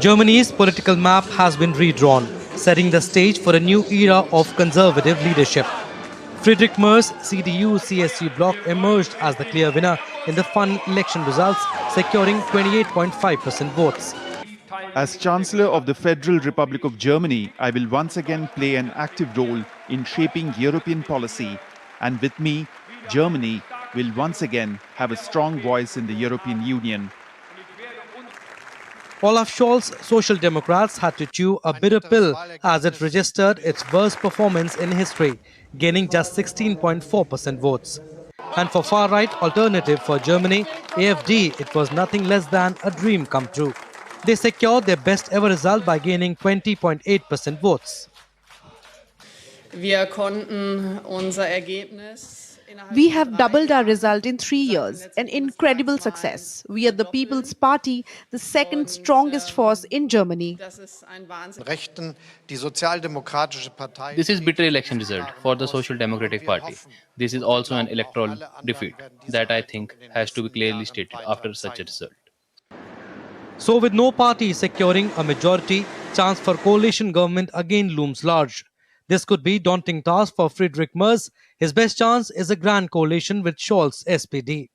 Germany's political map has been redrawn, setting the stage for a new era of conservative leadership. Friedrich Merz, CDU-CSU bloc emerged as the clear winner in the final election results, securing 28.5% votes. As Chancellor of the Federal Republic of Germany, I will once again play an active role in shaping European policy, and with me, Germany will once again have a strong voice in the European Union. Olaf Scholz's Social Democrats had to chew a bitter pill as it registered its worst performance in history, gaining just 16.4% votes. And for far-right alternative for Germany, AFD, it was nothing less than a dream come true. They secured their best ever result by gaining 20.8% votes. We have doubled our result in 3 years, an incredible success. We are the People's Party, the second strongest force in Germany. This is bitter election result for the Social Democratic Party. This is also an electoral defeat that I think has to be clearly stated after such a result. So with no party securing a majority, chance for coalition government again looms large. This could be a daunting task for Friedrich Merz. His best chance is a grand coalition with Scholz's SPD.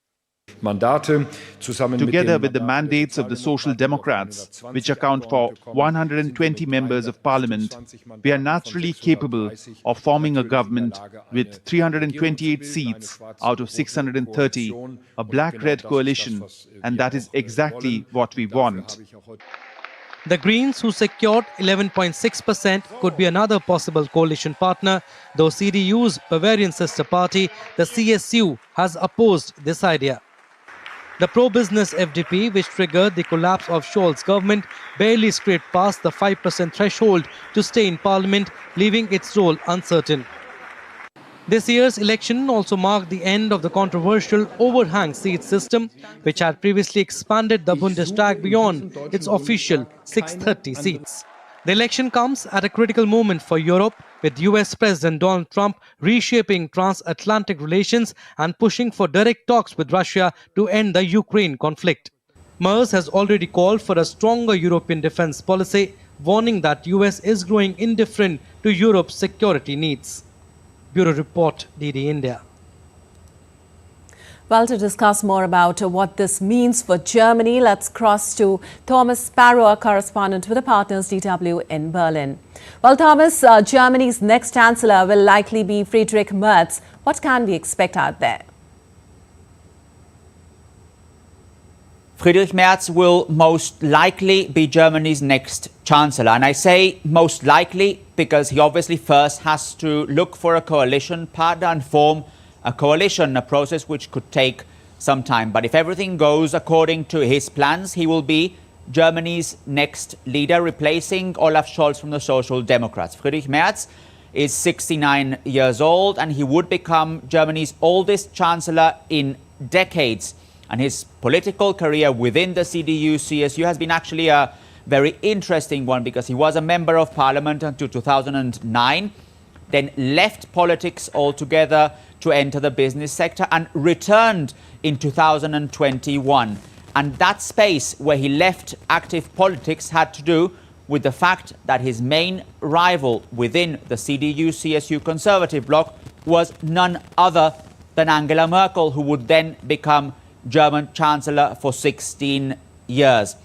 Together with the mandates of the Social Democrats, which account for 120 members of parliament, we are naturally capable of forming a government with 328 seats out of 630, a black-red coalition, and that is exactly what we want. The Greens, who secured 11.6%, could be another possible coalition partner, though CDU's Bavarian sister party, the CSU, has opposed this idea. The pro-business FDP, which triggered the collapse of Scholz's government, barely scraped past the 5% threshold to stay in parliament, leaving its role uncertain. This year's election also marked the end of the controversial overhang seat system, which had previously expanded the Bundestag beyond its official 630 seats. The election comes at a critical moment for Europe, with US President Donald Trump reshaping transatlantic relations and pushing for direct talks with Russia to end the Ukraine conflict. Merz has already called for a stronger European defense policy, warning that US is growing indifferent to Europe's security needs. Bureau Report, DD India. Well, to discuss more about what this means for Germany, let's cross to Thomas Sparrow, our correspondent with the Partners DW in Berlin. Well, Thomas, Germany's next chancellor will likely be Friedrich Merz. What can we expect out there? Friedrich Merz will most likely be Germany's next chancellor. And I say most likely because he obviously first has to look for a coalition partner and form a coalition, a process which could take some time. But if everything goes according to his plans, he will be Germany's next leader, replacing Olaf Scholz from the Social Democrats. Friedrich Merz is 69 years old and he would become Germany's oldest chancellor in decades. And his political career within the CDU-CSU has been actually a very interesting one, because he was a member of parliament until 2009, then left politics altogether to enter the business sector and returned in 2021. And that space where he left active politics had to do with the fact that his main rival within the CDU-CSU conservative bloc was none other than Angela Merkel, who would then become German Chancellor for 16 years.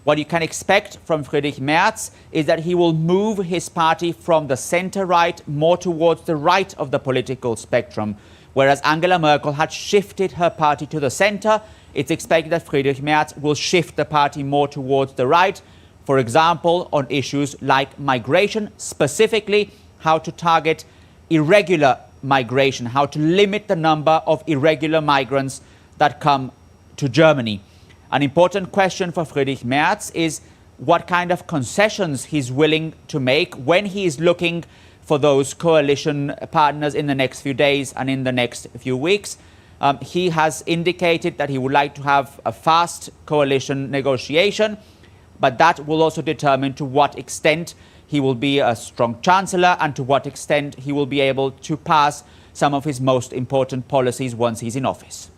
What you can expect from Friedrich Merz is that he will move his party from the center-right more towards the right of the political spectrum. Whereas Angela Merkel had shifted her party to the center, it's expected that Friedrich Merz will shift the party more towards the right, for example, on issues like migration, specifically how to target irregular migration, how to limit the number of irregular migrants that come to Germany. An important question for Friedrich Merz is what kind of concessions he's willing to make when he is looking for those coalition partners in the next few days and in the next few weeks. He has indicated that he would like to have a fast coalition negotiation, but that will also determine to what extent he will be a strong chancellor and to what extent he will be able to pass some of his most important policies once he's in office.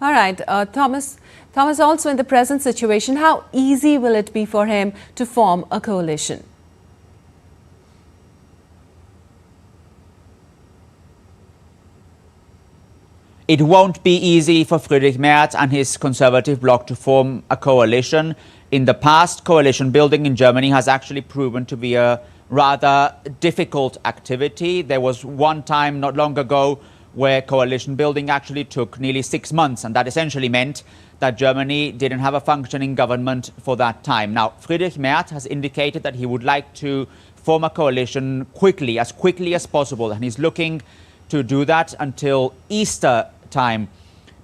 All right, Thomas, also in the present situation, how easy will it be for him to form a coalition? It won't be easy for Friedrich Merz and his conservative bloc to form a coalition. In the past, coalition building in Germany has actually proven to be a rather difficult activity. There was one time not long ago where coalition building actually took nearly 6 months, and that essentially meant that Germany didn't have a functioning government for that time. Now, Friedrich Merz has indicated that he would like to form a coalition quickly as possible, and he's looking to do that until Easter time.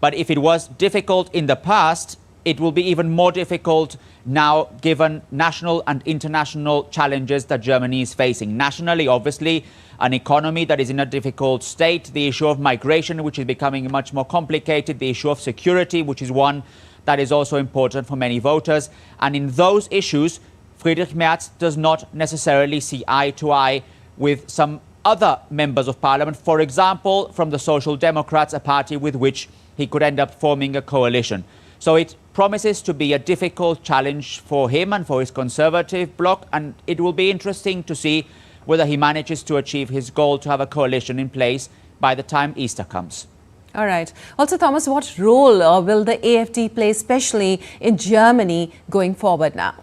But if it was difficult in the past, it will be even more difficult now, given national and international challenges that Germany is facing. Nationally, obviously, an economy that is in a difficult state, the issue of migration, which is becoming much more complicated, the issue of security, which is one that is also important for many voters. And in those issues, Friedrich Merz does not necessarily see eye to eye with some other members of parliament, for example, from the Social Democrats, a party with which he could end up forming a coalition. So it promises to be a difficult challenge for him and for his conservative bloc, and it will be interesting to see whether he manages to achieve his goal to have a coalition in place by the time Easter comes. All right. Also, Thomas, what role will the AFD play, especially in Germany, going forward now?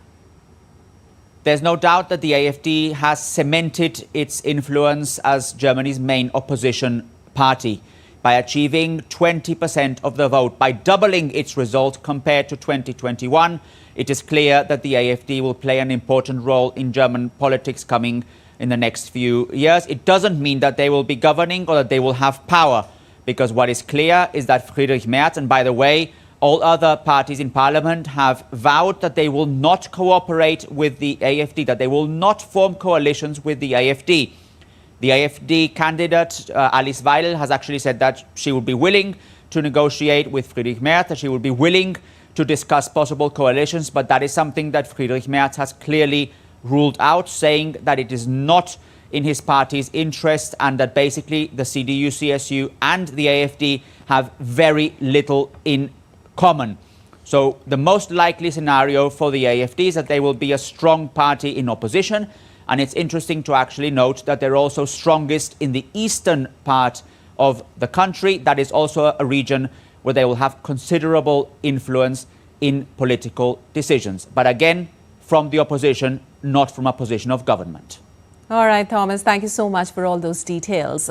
There's no doubt that the AFD has cemented its influence as Germany's main opposition party by achieving 20% of the vote, by doubling its result compared to 2021. It is clear that the AFD will play an important role in German politics coming in the next few years. It doesn't mean that they will be governing or that they will have power, because what is clear is that Friedrich Merz, and by the way, all other parties in parliament, have vowed that they will not cooperate with the AFD, that they will not form coalitions with the AFD. The AFD candidate, Alice Weidel, has actually said that she would be willing to negotiate with Friedrich Merz, that she would be willing to discuss possible coalitions, but that is something that Friedrich Merz has clearly ruled out, saying that it is not in his party's interest and that basically the CDU, CSU and the AFD have very little in common. So the most likely scenario for the AFD is that they will be a strong party in opposition, and it's interesting to actually note that they're also strongest in the eastern part of the country. That is also a region where they will have considerable influence in political decisions. But again, from the opposition, not from a position of government. All right, Thomas, thank you so much for all those details.